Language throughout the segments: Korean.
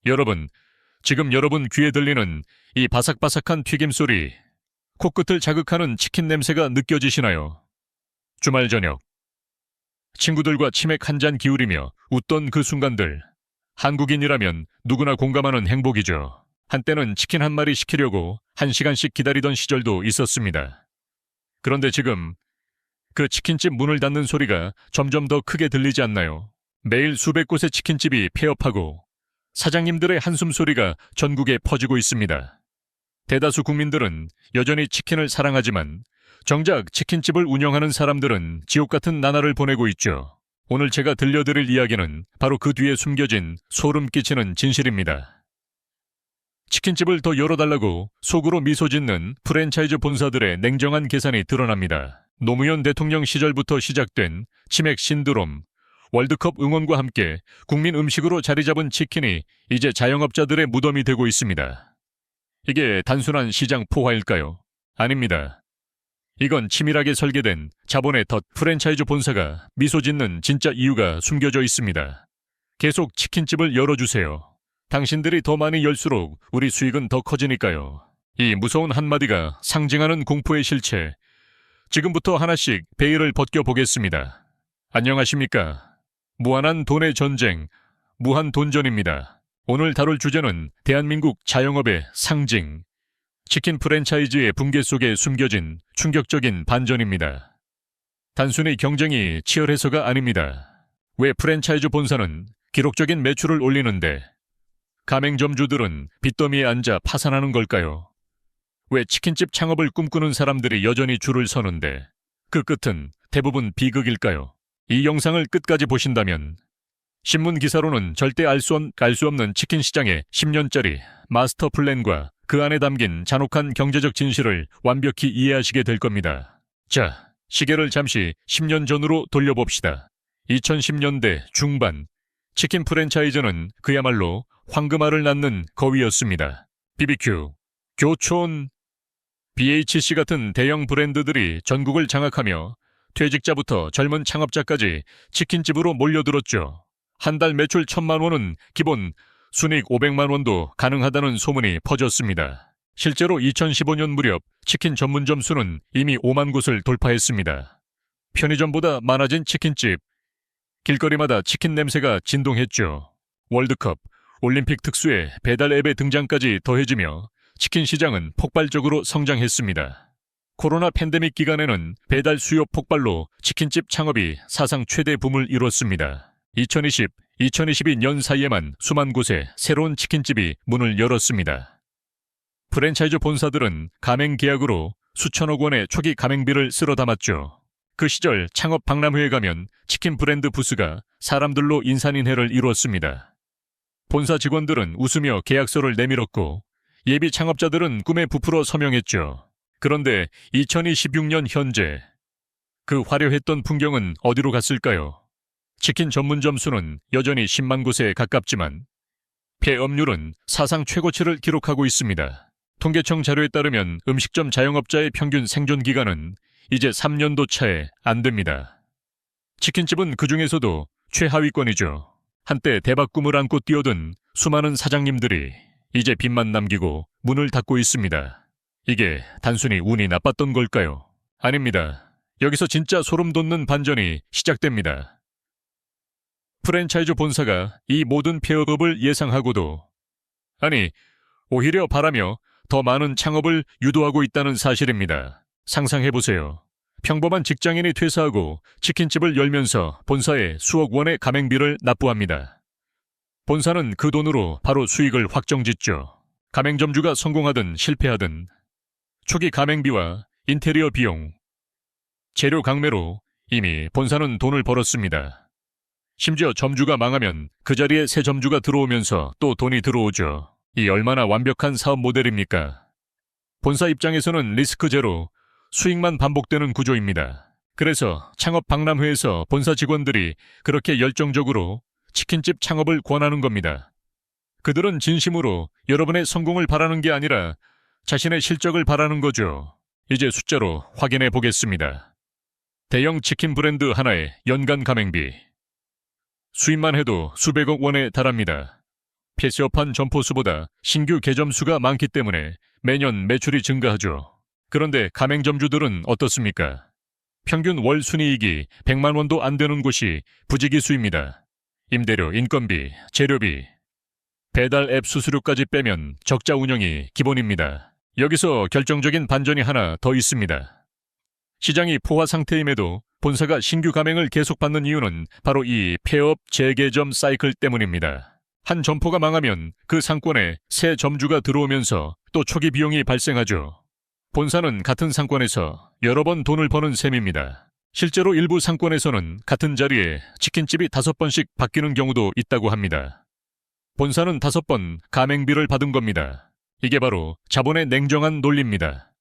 여러분, 지금 여러분 귀에 들리는 이 바삭바삭한 튀김 소리, 코끝을 자극하는 치킨 냄새가 느껴지시나요? 주말 저녁, 친구들과 치맥 한 잔 기울이며 웃던 그 순간들, 한국인이라면 누구나 공감하는 행복이죠. 한때는 치킨 한 마리 시키려고 1시간씩 기다리던 시절도 있었습니다. 그런데 지금 그 치킨집 문을 닫는 소리가 점점 더 크게 들리지 않나요? 매일 수백 곳의 치킨집이 폐업하고 사장님들의 한숨 소리가 전국에 퍼지고 있습니다. 대다수 국민들은 여전히 치킨을 사랑하지만 정작 치킨집을 운영하는 사람들은 지옥 같은 나날을 보내고 있죠. 오늘 제가 들려드릴 이야기는 바로 그 뒤에 숨겨진 소름 끼치는 진실입니다. 치킨집을 더 열어달라고 속으로 미소 짓는 프랜차이즈 본사들의 냉정한 계산이 드러납니다. 노무현 대통령 시절부터 시작된 치맥 신드롬, 월드컵 응원과 함께 국민 음식으로 자리 잡은 치킨이 이제 자영업자들의 무덤이 되고 있습니다. 이게 단순한 시장 포화일까요? 아닙니다. 이건 치밀하게 설계된 자본의 덫. 프랜차이즈 본사가 미소 짓는 진짜 이유가 숨겨져 있습니다. 계속 치킨집을 열어주세요. 당신들이 더 많이 열수록 우리 수익은 더 커지니까요. 이 무서운 한마디가 상징하는 공포의 실체. 지금부터 하나씩 베일을 벗겨보겠습니다. 안녕하십니까? 무한한 돈의 전쟁, 무한돈전입니다. 오늘 다룰 주제는 대한민국 자영업의 상징, 치킨 프랜차이즈의 붕괴 속에 숨겨진 충격적인 반전입니다. 단순히 경쟁이 치열해서가 아닙니다. 왜 프랜차이즈 본사는 기록적인 매출을 올리는데 가맹점주들은 빚더미에 앉아 파산하는 걸까요? 왜 치킨집 창업을 꿈꾸는 사람들이 여전히 줄을 서는데 그 끝은 대부분 비극일까요? 이 영상을 끝까지 보신다면 신문 기사로는 절대 알 수 없는 치킨 시장의 10년짜리 마스터 플랜과 그 안에 담긴 잔혹한 경제적 진실을 완벽히 이해하시게 될 겁니다. 자, 시계를 잠시 10년 전으로 돌려봅시다. 2010년대 중반, 치킨 프랜차이즈는 그야말로 황금알을 낳는 거위였습니다. BBQ, 교촌, BHC 같은 대형 브랜드들이 전국을 장악하며 퇴직자부터 젊은 창업자까지 치킨집으로 몰려들었죠. 한 달 매출 1,000만 원은 기본, 순이익 500만 원도 가능하다는 소문이 퍼졌습니다. 실제로 2015년 무렵 치킨 전문점 수는 이미 5만 곳을 돌파했습니다. 편의점보다 많아진 치킨집, 길거리마다 치킨 냄새가 진동했죠. 월드컵, 올림픽 특수의 배달 앱의 등장까지 더해지며 치킨 시장은 폭발적으로 성장했습니다. 코로나 팬데믹 기간에는 배달 수요 폭발로 치킨집 창업이 사상 최대 붐을 이뤘습니다. 2020, 2022년 사이에만 수만 곳에 새로운 치킨집이 문을 열었습니다. 프랜차이즈 본사들은 가맹 계약으로 수천억 원의 초기 가맹비를 쓸어 담았죠. 그 시절 창업 박람회에 가면 치킨 브랜드 부스가 사람들로 인산인해를 이루었습니다. 본사 직원들은 웃으며 계약서를 내밀었고 예비 창업자들은 꿈에 부풀어 서명했죠. 그런데 2026년 현재 그 화려했던 풍경은 어디로 갔을까요? 치킨 전문점 수는 여전히 10만 곳에 가깝지만 폐업률은 사상 최고치를 기록하고 있습니다. 통계청 자료에 따르면 음식점 자영업자의 평균 생존 기간은 이제 3년도 차에 안 됩니다. 치킨집은 그 중에서도 최하위권이죠. 한때 대박 꿈을 안고 뛰어든 수많은 사장님들이 이제 빚만 남기고 문을 닫고 있습니다. 이게 단순히 운이 나빴던 걸까요? 아닙니다. 여기서 진짜 소름 돋는 반전이 시작됩니다. 프랜차이즈 본사가 이 모든 폐업을 예상하고도, 아니, 오히려 바라며 더 많은 창업을 유도하고 있다는 사실입니다. 상상해보세요. 평범한 직장인이 퇴사하고 치킨집을 열면서 본사에 수억 원의 가맹비를 납부합니다. 본사는 그 돈으로 바로 수익을 확정짓죠. 가맹점주가 성공하든 실패하든 초기 가맹비와 인테리어 비용, 재료 강매로 이미 본사는 돈을 벌었습니다. 심지어 점주가 망하면 그 자리에 새 점주가 들어오면서 또 돈이 들어오죠. 이 얼마나 완벽한 사업 모델입니까? 본사 입장에서는 리스크 제로, 수익만 반복되는 구조입니다. 그래서 창업 박람회에서 본사 직원들이 그렇게 열정적으로 치킨집 창업을 권하는 겁니다. 그들은 진심으로 여러분의 성공을 바라는 게 아니라 자신의 실적을 바라는 거죠. 이제 숫자로 확인해 보겠습니다. 대형 치킨 브랜드 하나의 연간 가맹비. 수입만 해도 수백억 원에 달합니다. 폐쇄업한 점포 수보다 신규 개점 수가 많기 때문에 매년 매출이 증가하죠. 그런데 가맹점주들은 어떻습니까? 평균 월 순이익이 100만 원도 안 되는 곳이 부지기수입니다. 임대료, 인건비, 재료비, 배달 앱 수수료까지 빼면 적자 운영이 기본입니다. 여기서 결정적인 반전이 하나 더 있습니다. 시장이 포화 상태임에도 본사가 신규 가맹을 계속 받는 이유는 바로 이 폐업 재개점 사이클 때문입니다. 한 점포가 망하면 그 상권에 새 점주가 들어오면서 또 초기 비용이 발생하죠. 본사는 같은 상권에서 여러 번 돈을 버는 셈입니다. 실제로 일부 상권에서는 같은 자리에 치킨집이 5번씩 바뀌는 경우도 있다고 합니다. 본사는 5번 가맹비를 받은 겁니다. 이게 바로 자본의 냉정한 논리입니다.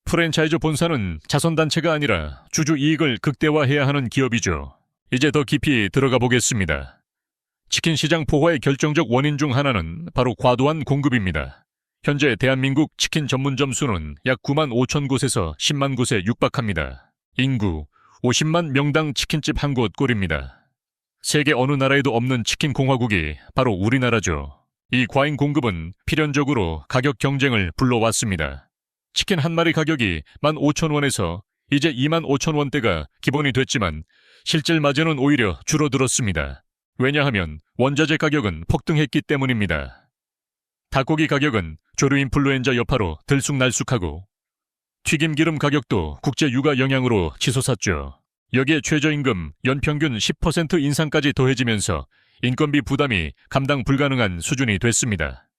프랜차이즈 본사는 자선단체가 아니라 주주 이익을 극대화해야 하는 기업이죠. 이제 더 깊이 들어가 보겠습니다. 치킨 시장 포화의 결정적 원인 중 하나는 바로 과도한 공급입니다. 현재 대한민국 치킨 전문점 수는 약 9만 5천 곳에서 10만 곳에 육박합니다. 인구 50만 명당 치킨집 한 곳 꼴입니다. 세계 어느 나라에도 없는 치킨 공화국이 바로 우리나라죠. 이 과잉 공급은 필연적으로 가격 경쟁을 불러왔습니다. 치킨 한 마리 가격이 15,000원에서 이제 25,000원대가 기본이 됐지만 실질 마진은 오히려 줄어들었습니다. 왜냐하면 원자재 가격은 폭등했기 때문입니다. 닭고기 가격은 조류 인플루엔자 여파로 들쑥날쑥하고 튀김기름 가격도 국제 유가 영향으로 치솟았죠. 여기에 최저임금 연평균 10% 인상까지 더해지면서 인건비 부담이 감당 불가능한 수준이 됐습니다.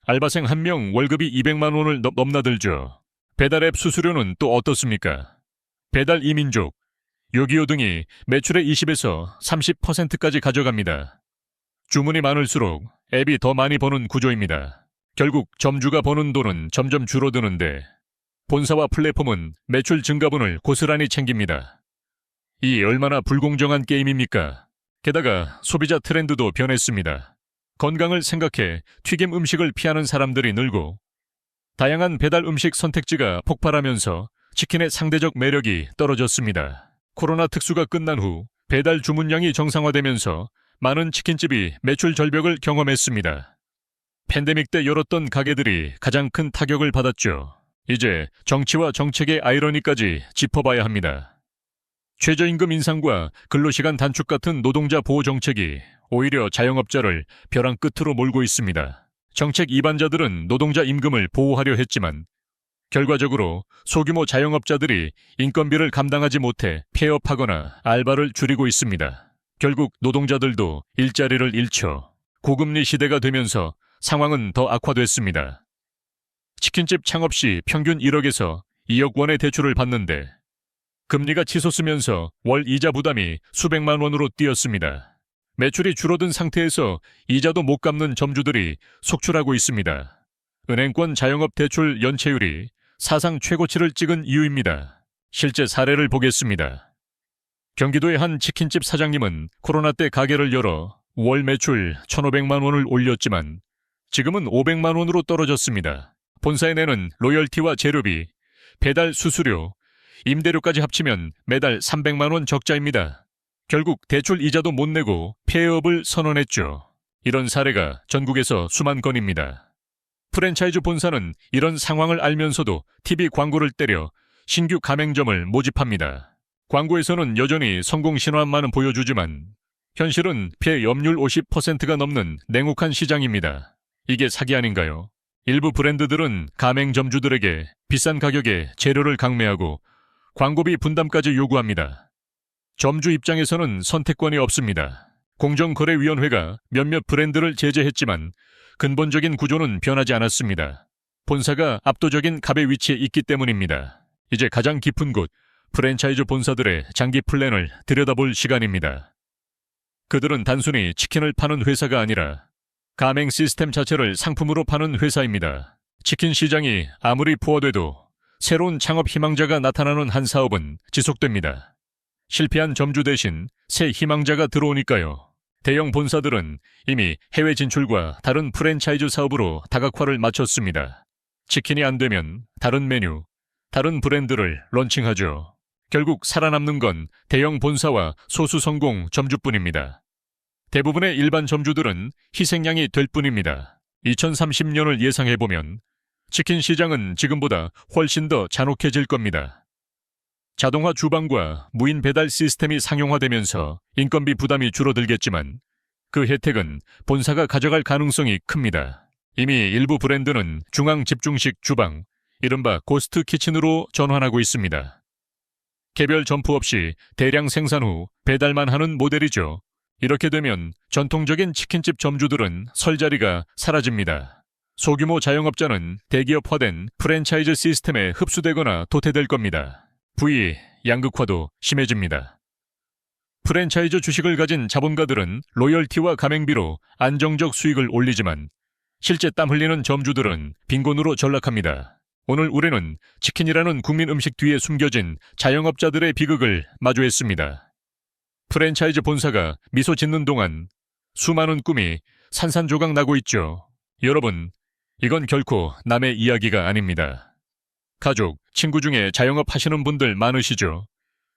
알바생 1명 월급이 200만 원을 넘나들죠. 배달앱 수수료는 또 어떻습니까? 배달 이민족, 요기요 등이 매출의 20에서 30%까지 가져갑니다. 주문이 많을수록 앱이 더 많이 버는 구조입니다. 결국 점주가 버는 돈은 점점 줄어드는데 본사와 플랫폼은 매출 증가분을 고스란히 챙깁니다. 이 얼마나 불공정한 게임입니까? 게다가 소비자 트렌드도 변했습니다. 건강을 생각해 튀김 음식을 피하는 사람들이 늘고 다양한 배달 음식 선택지가 폭발하면서 치킨의 상대적 매력이 떨어졌습니다. 코로나 특수가 끝난 후 배달 주문량이 정상화되면서 많은 치킨집이 매출 절벽을 경험했습니다. 팬데믹 때 열었던 가게들이 가장 큰 타격을 받았죠. 이제 정치와 정책의 아이러니까지 짚어봐야 합니다. 최저임금 인상과 근로시간 단축 같은 노동자 보호 정책이 오히려 자영업자를 벼랑 끝으로 몰고 있습니다. 정책 이반자들은 노동자 임금을 보호하려 했지만 결과적으로 소규모 자영업자들이 인건비를 감당하지 못해 폐업하거나 알바를 줄이고 있습니다. 결국 노동자들도 일자리를 잃죠. 고금리 시대가 되면서 상황은 더 악화됐습니다. 치킨집 창업 시 평균 1억에서 2억 원의 대출을 받는데 금리가 치솟으면서 월 이자 부담이 수백만 원으로 뛰었습니다. 매출이 줄어든 상태에서 이자도 못 갚는 점주들이 속출하고 있습니다. 은행권 자영업 대출 연체율이 사상 최고치를 찍은 이유입니다. 실제 사례를 보겠습니다. 경기도의 한 치킨집 사장님은 코로나 때 가게를 열어 월 매출 1,500만 원을 올렸지만 지금은 500만 원으로 떨어졌습니다. 본사에 내는 로열티와 재료비, 배달 수수료, 임대료까지 합치면 매달 300만 원 적자입니다. 결국 대출 이자도 못 내고 폐업을 선언했죠. 이런 사례가 전국에서 수만 건입니다. 프랜차이즈 본사는 이런 상황을 알면서도 TV 광고를 때려 신규 가맹점을 모집합니다. 광고에서는 여전히 성공 신화만은 보여주지만 현실은 폐업률 50%가 넘는 냉혹한 시장입니다. 이게 사기 아닌가요? 일부 브랜드들은 가맹점주들에게 비싼 가격에 재료를 강매하고 광고비 분담까지 요구합니다. 점주 입장에서는 선택권이 없습니다. 공정거래위원회가 몇몇 브랜드를 제재했지만 근본적인 구조는 변하지 않았습니다. 본사가 압도적인 갑의 위치에 있기 때문입니다. 이제 가장 깊은 곳, 프랜차이즈 본사들의 장기 플랜을 들여다볼 시간입니다. 그들은 단순히 치킨을 파는 회사가 아니라 가맹 시스템 자체를 상품으로 파는 회사입니다. 치킨 시장이 아무리 포화돼도 새로운 창업 희망자가 나타나는 한 사업은 지속됩니다. 실패한 점주 대신 새 희망자가 들어오니까요. 대형 본사들은 이미 해외 진출과 다른 프랜차이즈 사업으로 다각화를 마쳤습니다. 치킨이 안 되면 다른 메뉴, 다른 브랜드를 런칭하죠. 결국 살아남는 건 대형 본사와 소수 성공 점주뿐입니다. 대부분의 일반 점주들은 희생양이 될 뿐입니다. 2030년을 예상해보면 치킨 시장은 지금보다 훨씬 더 잔혹해질 겁니다. 자동화 주방과 무인 배달 시스템이 상용화되면서 인건비 부담이 줄어들겠지만 그 혜택은 본사가 가져갈 가능성이 큽니다. 이미 일부 브랜드는 중앙 집중식 주방, 이른바 고스트 키친으로 전환하고 있습니다. 개별 점포 없이 대량 생산 후 배달만 하는 모델이죠. 이렇게 되면 전통적인 치킨집 점주들은 설 자리가 사라집니다. 소규모 자영업자는 대기업화된 프랜차이즈 시스템에 흡수되거나 도태될 겁니다. 부의 양극화도 심해집니다. 프랜차이즈 주식을 가진 자본가들은 로열티와 가맹비로 안정적 수익을 올리지만 실제 땀 흘리는 점주들은 빈곤으로 전락합니다. 오늘 우리는 치킨이라는 국민 음식 뒤에 숨겨진 자영업자들의 비극을 마주했습니다. 프랜차이즈 본사가 미소 짓는 동안 수많은 꿈이 산산조각 나고 있죠. 여러분, 이건 결코 남의 이야기가 아닙니다. 가족, 친구 중에 자영업 하시는 분들 많으시죠?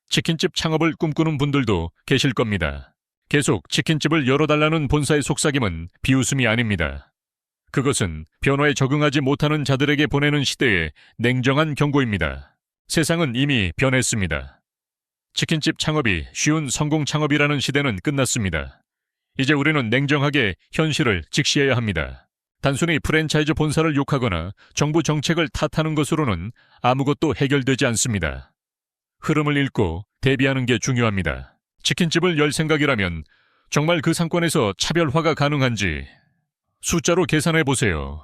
치킨집 창업을 꿈꾸는 분들도 계실 겁니다. 계속 치킨집을 열어달라는 본사의 속삭임은 비웃음이 아닙니다. 그것은 변화에 적응하지 못하는 자들에게 보내는 시대의 냉정한 경고입니다. 세상은 이미 변했습니다. 치킨집 창업이 쉬운 성공 창업이라는 시대는 끝났습니다. 이제 우리는 냉정하게 현실을 직시해야 합니다. 단순히 프랜차이즈 본사를 욕하거나 정부 정책을 탓하는 것으로는 아무것도 해결되지 않습니다. 흐름을 읽고 대비하는 게 중요합니다. 치킨집을 열 생각이라면 정말 그 상권에서 차별화가 가능한지 숫자로 계산해 보세요.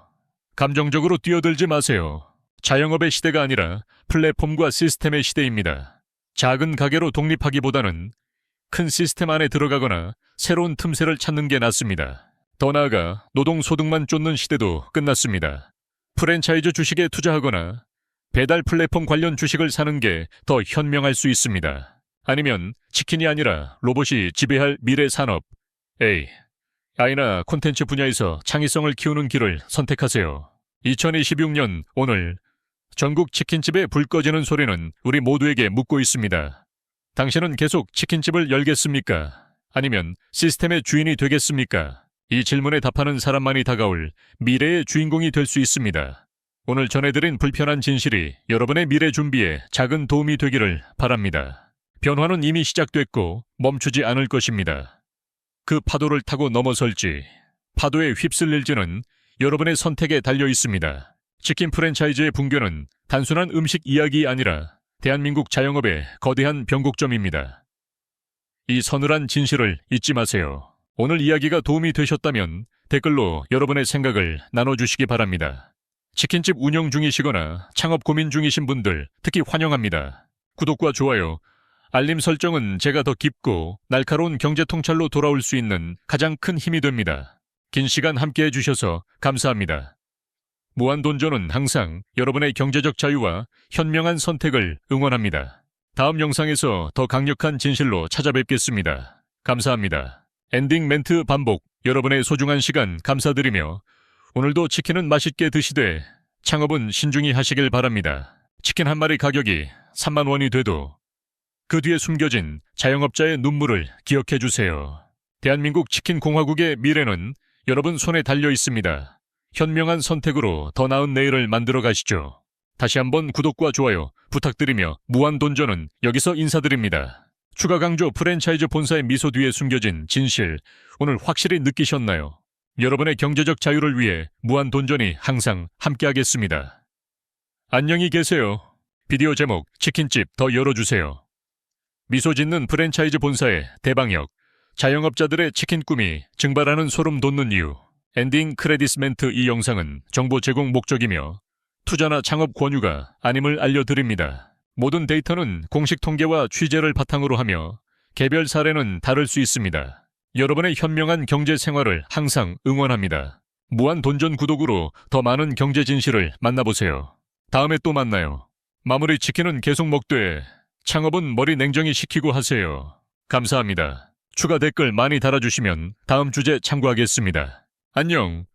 감정적으로 뛰어들지 마세요. 자영업의 시대가 아니라 플랫폼과 시스템의 시대입니다. 작은 가게로 독립하기보다는 큰 시스템 안에 들어가거나 새로운 틈새를 찾는 게 낫습니다. 더 나아가 노동소득만 쫓는 시대도 끝났습니다. 프랜차이즈 주식에 투자하거나 배달 플랫폼 관련 주식을 사는 게 더 현명할 수 있습니다. 아니면 치킨이 아니라 로봇이 지배할 미래 산업, AI나 콘텐츠 분야에서 창의성을 키우는 길을 선택하세요. 2026년 오늘 전국 치킨집에 불 꺼지는 소리는 우리 모두에게 묻고 있습니다. 당신은 계속 치킨집을 열겠습니까? 아니면 시스템의 주인이 되겠습니까? 이 질문에 답하는 사람만이 다가올 미래의 주인공이 될 수 있습니다. 오늘 전해드린 불편한 진실이 여러분의 미래 준비에 작은 도움이 되기를 바랍니다. 변화는 이미 시작됐고 멈추지 않을 것입니다. 그 파도를 타고 넘어설지, 파도에 휩쓸릴지는 여러분의 선택에 달려 있습니다. 치킨 프랜차이즈의 붕괴는 단순한 음식 이야기 아니라 대한민국 자영업의 거대한 변곡점입니다. 이 서늘한 진실을 잊지 마세요. 오늘 이야기가 도움이 되셨다면 댓글로 여러분의 생각을 나눠주시기 바랍니다. 치킨집 운영 중이시거나 창업 고민 중이신 분들 특히 환영합니다. 구독과 좋아요, 알림 설정은 제가 더 깊고 날카로운 경제 통찰로 돌아올 수 있는 가장 큰 힘이 됩니다. 긴 시간 함께해 주셔서 감사합니다. 무한돈전은 항상 여러분의 경제적 자유와 현명한 선택을 응원합니다. 다음 영상에서 더 강력한 진실로 찾아뵙겠습니다. 감사합니다. 엔딩 멘트 반복. 여러분의 소중한 시간 감사드리며 오늘도 치킨은 맛있게 드시되 창업은 신중히 하시길 바랍니다. 치킨 한 마리 가격이 3만 원이 돼도 그 뒤에 숨겨진 자영업자의 눈물을 기억해 주세요. 대한민국 치킨 공화국의 미래는 여러분 손에 달려 있습니다. 현명한 선택으로 더 나은 내일을 만들어 가시죠. 다시 한번 구독과 좋아요 부탁드리며 무한돈전은 여기서 인사드립니다. 추가 강조 프랜차이즈 본사의 미소 뒤에 숨겨진 진실, 오늘 확실히 느끼셨나요? 여러분의 경제적 자유를 위해 무한돈전이 항상 함께하겠습니다. 안녕히 계세요. 비디오 제목 치킨집 더 열어주세요. 미소 짓는 프랜차이즈 본사의 대방역, 자영업자들의 치킨 꿈이 증발하는 소름 돋는 이유. 엔딩 크레딧 멘트. 이 영상은 정보 제공 목적이며 투자나 창업 권유가 아님을 알려드립니다. 모든 데이터는 공식 통계와 취재를 바탕으로 하며 개별 사례는 다를 수 있습니다. 여러분의 현명한 경제 생활을 항상 응원합니다. 무한돈전 구독으로 더 많은 경제 진실을 만나보세요. 다음에 또 만나요. 마무리 치킨은 계속 먹되 창업은 머리 냉정히 식히고 하세요. 감사합니다. 추가 댓글 많이 달아주시면 다음 주제 참고하겠습니다. 안녕.